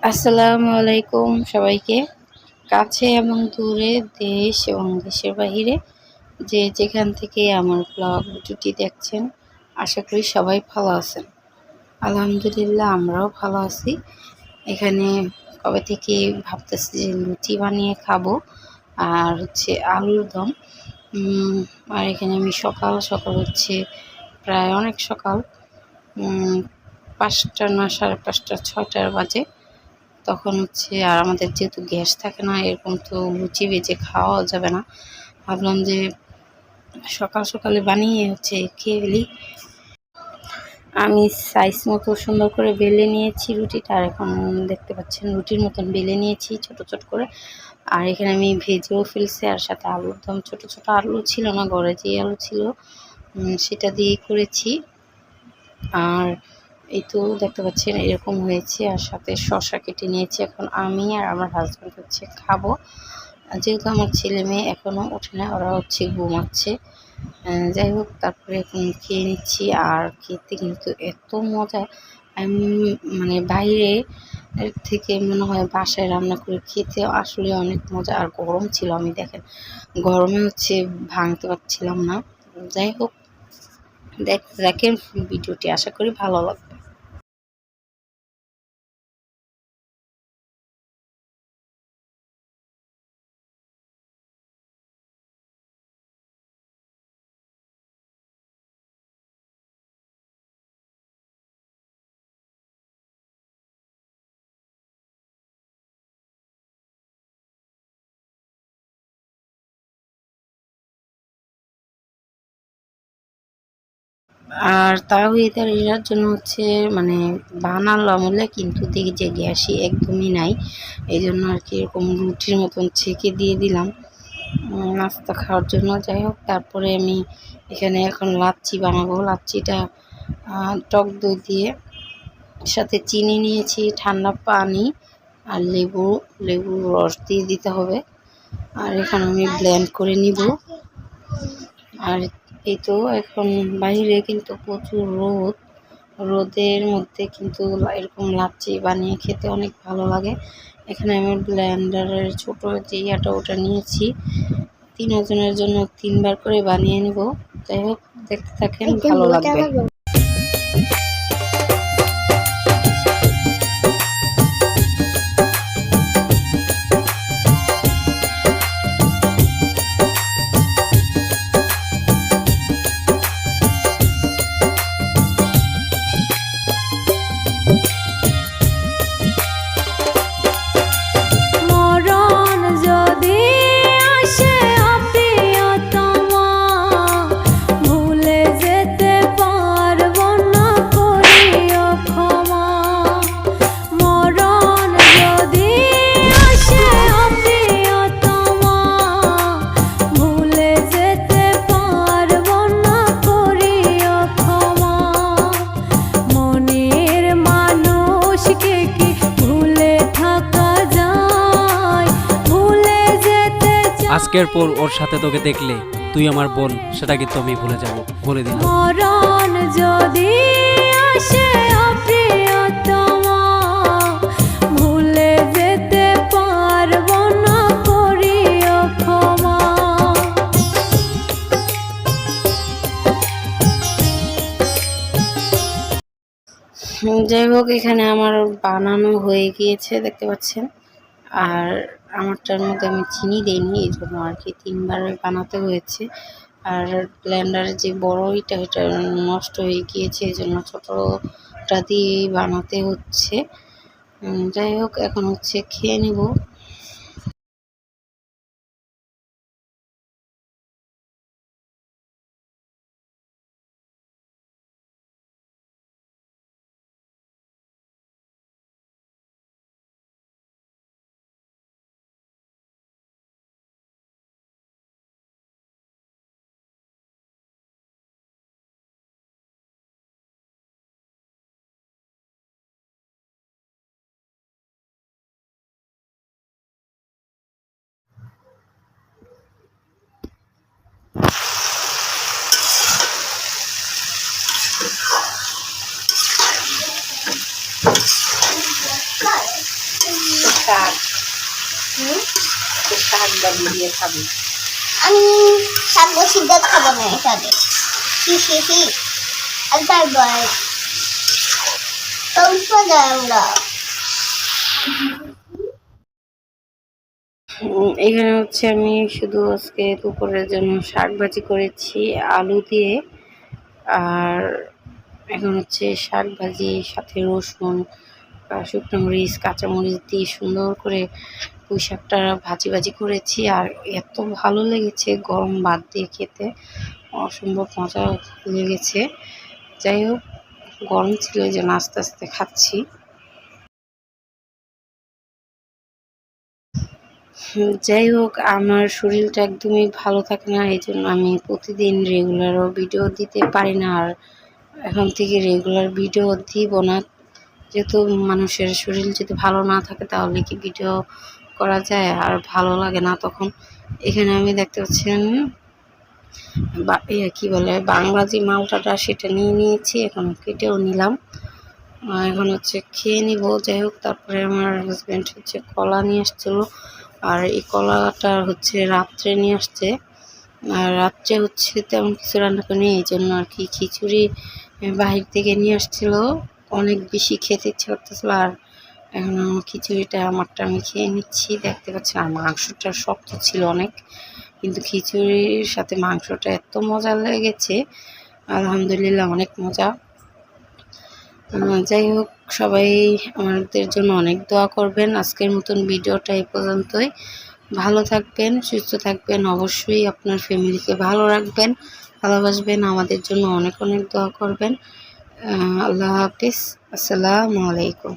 আসসালামু আলাইকুম সবাইকে। কাছে এবং দূরে, দেশ এবং দেশের বাহিরে যে যেখান থেকে আমার ব্লগ ভিডিওটি দেখছেন, আশা করি সবাই ভালো আছেন। আলহামদুলিল্লাহ আমরাও ভালো আছি। এখানে কবে থেকে ভাবতেছি যে লুচি বানিয়ে খাবো আর হচ্ছে আলুর দম। আর এখানে আমি সকাল সকাল হচ্ছে প্রায় অনেক সকাল ৫টা না ৫:৩০ ৬টার বাজে। তখন হচ্ছে আর আমাদের যেহেতু গ্যাস থাকে না, এরকম তো লুচি ভেজে খাওয়াও যাবে না। ভাবলাম যে সকাল সকালে বানিয়ে হচ্ছে খেয়ে ফেলি। আমি সাইজ মতো সুন্দর করে বেলে নিয়েছি রুটিটা, আর এখন দেখতে পাচ্ছেন রুটির মতন বেলে নিয়েছি ছোট ছোট করে। আর এখানে আমি ভেজেও ফেলছি, আর সাথে আলুর দম ছোট ছোট আলু ছিল না, ঘরে যে আলু ছিল সেটা দিয়ে করেছি। আর এই তো দেখতে পাচ্ছেন এরকম হয়েছে, আর সাথে শসা কেটে নিয়েছি। এখন আমি আর আমার হাজব্যান্ড হচ্ছে খাবো, যেহেতু আমার ছেলে মেয়ে এখনও ওঠে না, ওরা হচ্ছে ঘুমাচ্ছে। যাই হোক, তারপরে এখন খেয়ে নিচ্ছি। আর খেতে কিন্তু এত মজা, আমি মানে বাইরে থেকে মনে হয় বাসায় রান্না করে খেতে আসলে অনেক মজা। আর গরম ছিল, আমি দেখেন গরমে হচ্ছে ভাঙতে পারছিলাম না। যাই হোক, দেখেন ভিডিওটি, আশা করি ভালো লাগবে। আর তাহিদের এরার জন্য হচ্ছে মানে বানালাম হলে, কিন্তু দেখি যে গ্যাসই একদমই নাই। এই জন্য আর কি এরকম রুটির মতন ছেঁকে দিয়ে দিলাম নাস্তা খাওয়ার জন্য। যাই হোক, তারপরে আমি এখানে এখন লাচ্ছি বানাবো। লাচ্ছিটা টক দই দিয়ে, সাথে চিনি নিয়েছি, ঠান্ডা পানি আর লেবুর রস দিয়ে দিতে হবে। আর এখন আমি ব্লেন্ড করে নিব। আর এই তো এখন বাইরে কিন্তু প্রচুর রোদ, রোদের মধ্যে কিন্তু এরকম লাচ্ছি বানিয়ে খেতে অনেক ভালো লাগে। এখানে আমি ব্লেন্ডারের ছোট যে ইয়াটা ওটা নিয়েছি, 3 জনের জন্য 3বার করে বানিয়ে নিব। যাই হোক, দেখতে থাকেন, ভালো লাগবে। আজকের পর ওর সাথে তোকে দেখলে তুই আমার বোন, সেটা কিন্তু আমি ভুলে যাব, বলে দিলাম। মরণ যদি আসে প্রিয়তমা, ভুলে যেতে পারবো না, করিও ক্ষমা। যাই হোক, এখানে আমার বানানো হয়ে গিয়েছে দেখতে পাচ্ছেন। আর আমারটার মধ্যে আমি চিনি দিইনি, এই জন্য আর কি 3বার বানাতে হয়েছে। আর ব্লেন্ডারের যে বড় এটা নষ্ট হয়ে গিয়েছে, এই জন্য ছোটোটা দিয়েই বানাতে হচ্ছে। যাই হোক, এখন হচ্ছে খেয়ে নেব। হুম? শাক ভাজি দিয়ে খাবি। আমি শাক সিদ্ধ খাবো না এখানে। আর তারপর আমরা এখানে হচ্ছে আমি শুধু আজকে দুপুরের জন্য শাক ভাজি করেছি আলু দিয়ে। আর এখন হচ্ছে শাক ভাজি সাথে রসুন, শুকনো মরিচ, কাঁচামরিচ দিয়ে সুন্দর করে পুঁই শাকটা ভাজি ভাজি করেছি। আর এত ভালো লেগেছে গরম ভাত দিয়ে খেতে, অসম্ভব মজা লেগেছে। যাই হোক, গরম ছিল এই জন্য আস্তে আস্তে খাচ্ছি। যাই হোক, আমার শরীরটা একদমই ভালো থাকে না, এই জন্য আমি প্রতিদিন রেগুলারও ভিডিও দিতে পারি না। আর এখন থেকে রেগুলার ভিডিও দিব না, যেহেতু মানুষের শরীর যদি ভালো না থাকে তাহলে কি ভিডিও করা যায়, আর ভালো লাগে না তখন। এখানে আমি দেখতে পাচ্ছেন কি বলে বাংলা যে মালটাটা সেটা নিয়ে নিয়েছি, এখন কেটেও নিলাম। এখন হচ্ছে খেয়ে নিব। যাই হোক, তারপরে আমার হাজব্যান্ড হচ্ছে কলা নিয়ে আসছিলো, আর এই কলাটা হচ্ছে রাত্রে নিয়ে আসছে। আর রাত্রে হচ্ছে তেমন কিছু রান্না করিনি, এই জন্য আর কি খিচুড়ি বাহির থেকে নিয়ে আসছিল। অনেক বেশি খেতে ইচ্ছে করতেছিল, আর এখন আমার খিচুড়িটা আমারটা আমি খেয়ে নিচ্ছি। দেখতে পাচ্ছি আর মাংসটা শক্ত ছিল অনেক, কিন্তু খিচুড়ির সাথে মাংসটা এত মজা লেগেছে, আলহামদুলিল্লাহ অনেক মজা। যাই হোক, সবাই আমাদের জন্য অনেক দোয়া করবেন। আজকের মতন ভিডিওটা এই পর্যন্তই। ভালো থাকবেন, সুস্থ থাকবেন, অবশ্যই আপনার ফ্যামিলিকে ভালো রাখবেন, ভালোবাসবেন, আমাদের জন্য অনেক অনেক দোয়া করবেন। আল্লাহ হাফিজ, আসসালামু আলাইকুম।